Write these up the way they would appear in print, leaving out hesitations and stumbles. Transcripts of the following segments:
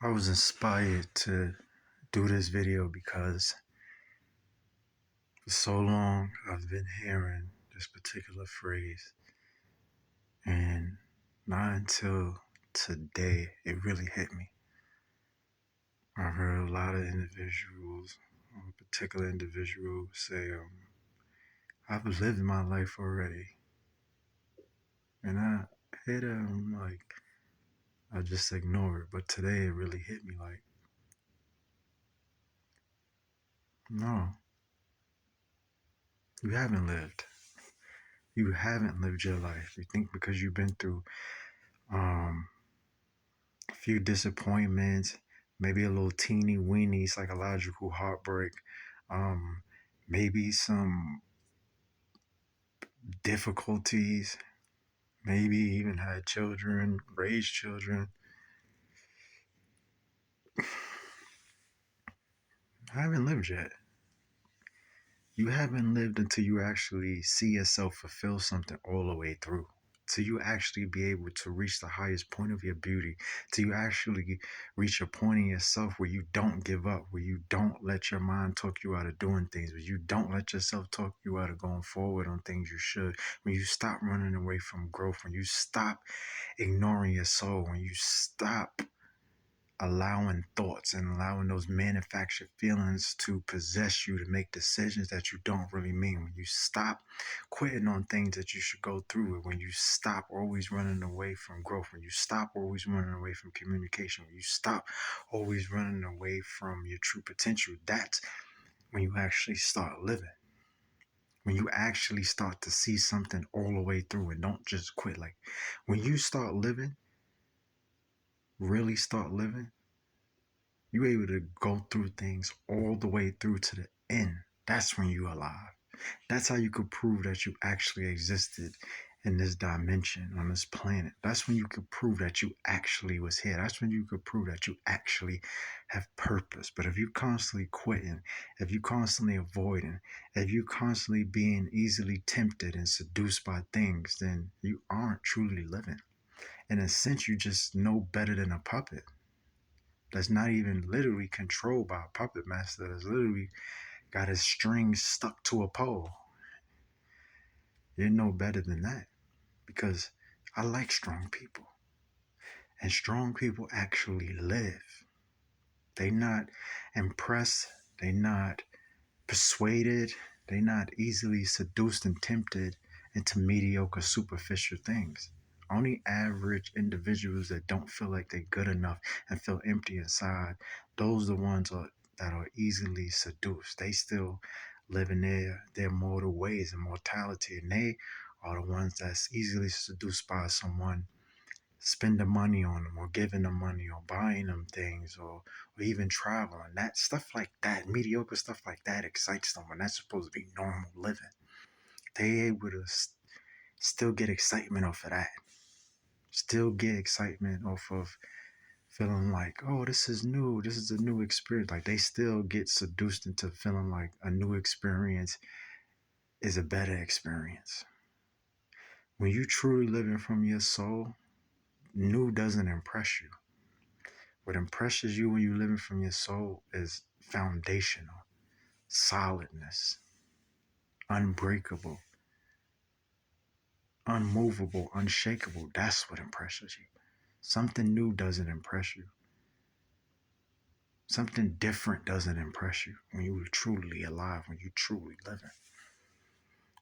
I was inspired to do this video because for so long I've been hearing this particular phrase, and not until today it really hit me. I've heard a lot of individuals, a particular individual, say, I've lived my life already. And I hit them like, I just ignore it. But today it really hit me like, no, you haven't lived. You haven't lived your life. You think because you've been through um, a few disappointments, maybe a little teeny weeny psychological heartbreak, um, maybe some difficulties, maybe even had children, raised children. I haven't lived yet. You haven't lived until you actually see yourself fulfill something all the way through. Till you actually be able to reach the highest point of your beauty, till you actually reach a point in yourself where you don't give up, where you don't let your mind talk you out of doing things, where you don't let yourself talk you out of going forward on things you should, when you stop running away from growth, when you stop ignoring your soul, when you stop allowing thoughts and allowing those manufactured feelings to possess you to make decisions that you don't really mean. When you stop quitting on things that you should go through, when you stop always running away from growth, when you stop always running away from communication, when you stop always running away from your true potential, that's when you actually start living. When you actually start to see something all the way through and don't just quit. Like when you start living, really start living, you're able to go through things all the way through to the end. That's when you're alive. That's how you could prove that you actually existed in this dimension on this planet. That's when you could prove that you actually was here. That's when you could prove that you actually have purpose. But if you constantly quitting, if you constantly avoiding, if you constantly being easily tempted and seduced by things, then you aren't truly living. In a sense, you just know better than a puppet that's not even literally controlled by a puppet master, that's literally got his strings stuck to a pole. You know better than that, because I like strong people. And strong people actually live. They not impressed, they not persuaded, they not easily seduced and tempted into mediocre superficial things. Only average individuals that don't feel like they're good enough and feel empty inside, those are the ones that are easily seduced. They still live in their mortal ways and mortality, and they are the ones that's easily seduced by someone spending money on them or giving them money or buying them things or even traveling. That stuff like that, mediocre stuff like that excites them when that's supposed to be normal living. They able to still get excitement off of that. Still get excitement off of feeling like, oh, this is new. This is a new experience. Like they still get seduced into feeling like a new experience is a better experience. When you truly living from your soul, new doesn't impress you. What impresses you when you're living from your soul is foundational, solidness, unbreakable, unmovable, unshakable. That's what impresses you. Something new doesn't impress you. Something different doesn't impress you when you're truly alive, when you're truly living.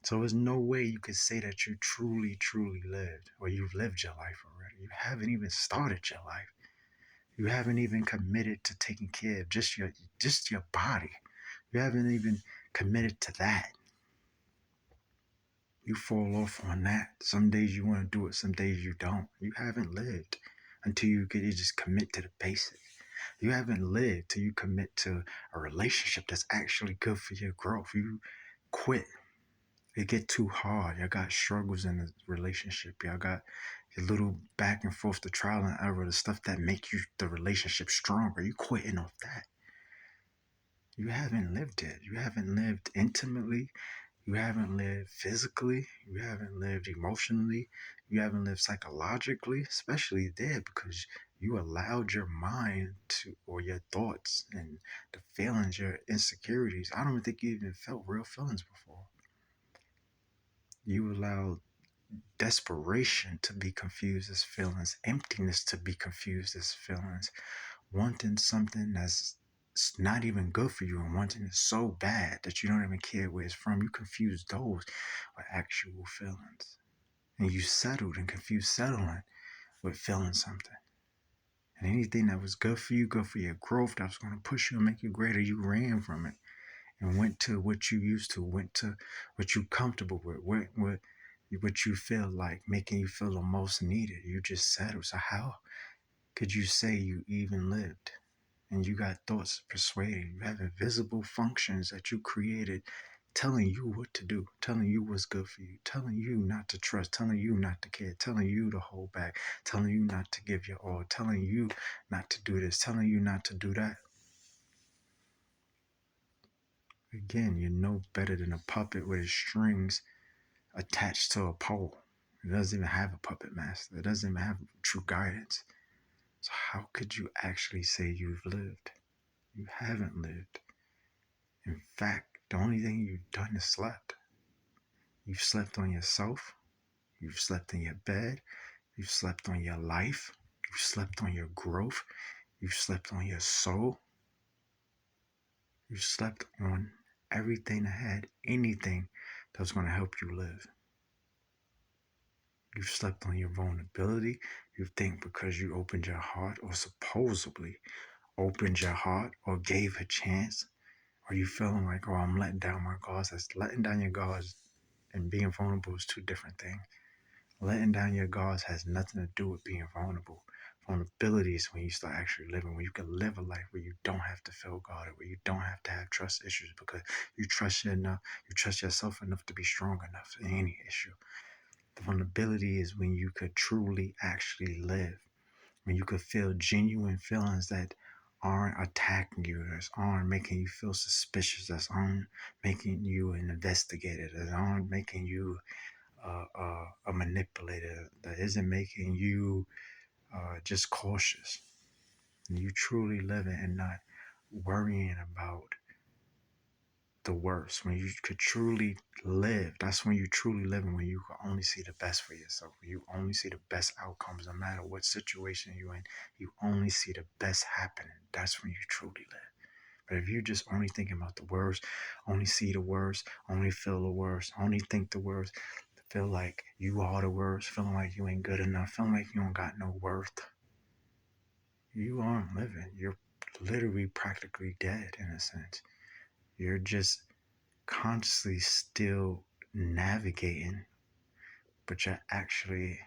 So there's no way you could say that you truly, truly lived or you've lived your life already. You haven't even started your life. You haven't even committed to taking care of just your body. You haven't even committed to that. You fall off on that. Some days you want to do it, some days you don't. You haven't lived until you just commit to the basics. You haven't lived till you commit to a relationship that's actually good for your growth. You quit. It get too hard. Y'all got struggles in the relationship. Y'all got your little back and forth, the trial and error, the stuff that make you the relationship stronger. You quitting off that. You haven't lived it. You haven't lived intimately. You haven't lived physically, you haven't lived emotionally, you haven't lived psychologically, especially there, because you allowed your mind to, or your thoughts and the feelings, your insecurities. I don't even think you even felt real feelings before. You allowed desperation to be confused as feelings, emptiness to be confused as feelings, wanting something that's not even good for you and wanting it so bad that you don't even care where it's from. You confuse those with actual feelings. And you settled and confused settling with feeling something. And anything that was good for you, good for your growth, that was going to push you and make you greater, you ran from it and went to what you used to, went to what you comfortable with, what you feel like, making you feel the most needed. You just settled. So how could you say you even lived? And you got thoughts persuading. You have invisible functions that you created telling you what to do, telling you what's good for you, telling you not to trust, telling you not to care, telling you to hold back, telling you not to give your all, telling you not to do this, telling you not to do that. Again, you're no better than a puppet with its strings attached to a pole. It doesn't even have a puppet master. It doesn't even have true guidance. So how could you actually say you've lived? You haven't lived. In fact, the only thing you've done is slept. You've slept on yourself. You've slept in your bed. You've slept on your life. You've slept on your growth. You've slept on your soul. You've slept on everything that had anything that was going to help you live. You've slept on your vulnerability. You think because you opened your heart, or supposedly opened your heart, or gave a chance, or you feeling like, oh, I'm letting down my guards. That's letting down your guards and being vulnerable is two different things. Letting down your guards has nothing to do with being vulnerable. Vulnerability is when you start actually living, when you can live a life where you don't have to feel guarded, where you don't have to have trust issues because you trust yourself enough to be strong enough in any issue. The vulnerability is when you could truly actually live, when you could feel genuine feelings that aren't attacking you, that aren't making you feel suspicious, that aren't making you an investigator, that aren't making you a manipulator, that isn't making you just cautious. And you truly living and not worrying about the worst. When you could truly live, that's when you truly live, and when you can only see the best for yourself. When you only see the best outcomes, no matter what situation you're in. You only see the best happening. That's when you truly live. But if you're just only thinking about the worst, only see the worst, only feel the worst, only think the worst, feel like you are the worst, feeling like you ain't good enough, feeling like you don't got no worth, you aren't living. You're literally practically dead in a sense. You're just consciously still navigating, but you're actually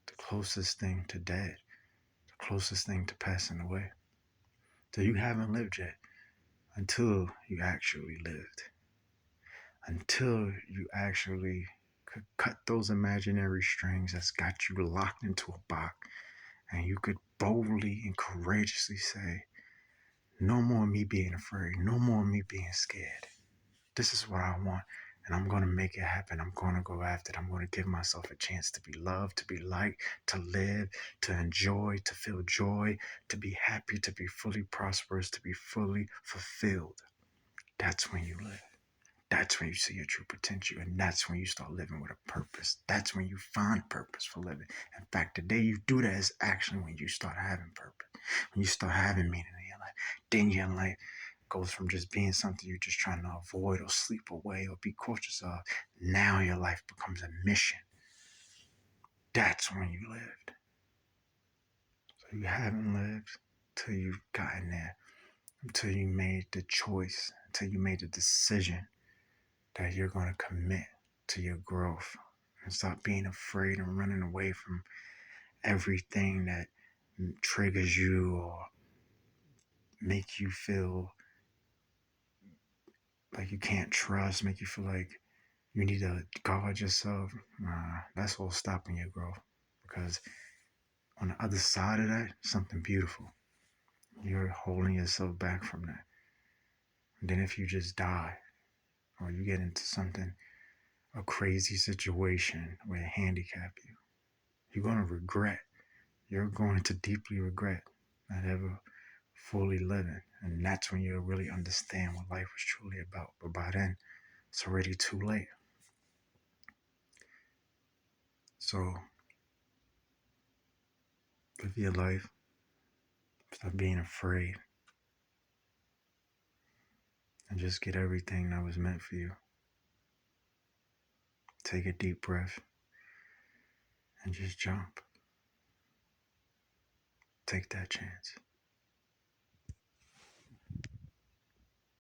the closest thing to dead, the closest thing to passing away. So you haven't lived yet until you actually lived, until you actually could cut those imaginary strings that's got you locked into a box, and you could boldly and courageously say, no more me being afraid, no more me being scared. This is what I want, and I'm going to make it happen. I'm going to go after it. I'm going to give myself a chance to be loved, to be liked, to live, to enjoy, to feel joy, to be happy, to be fully prosperous, to be fully fulfilled. That's when you live. That's when you see your true potential, and that's when you start living with a purpose. That's when you find purpose for living. In fact, the day you do that is actually when you start having purpose, when you start having meaning in your life. Then your life goes from just being something you're just trying to avoid or sleep away or be cautious of. Now your life becomes a mission. That's when you lived. So you haven't lived till you've gotten there, until you made the choice, until you made the decision that you're going to commit to your growth and stop being afraid and running away from everything that triggers you or make you feel like you can't trust, make you feel like you need to guard yourself. That's all stopping your growth, because on the other side of that, something beautiful. You're holding yourself back from that. And then if you just die or you get into something a crazy situation where it handicap you. You're going to regret. You're going to deeply regret not ever fully living. And that's when you'll really understand what life was truly about. But by then, it's already too late. So, live your life. Stop being afraid. And just get everything that was meant for you. Take a deep breath and just jump. Take that chance.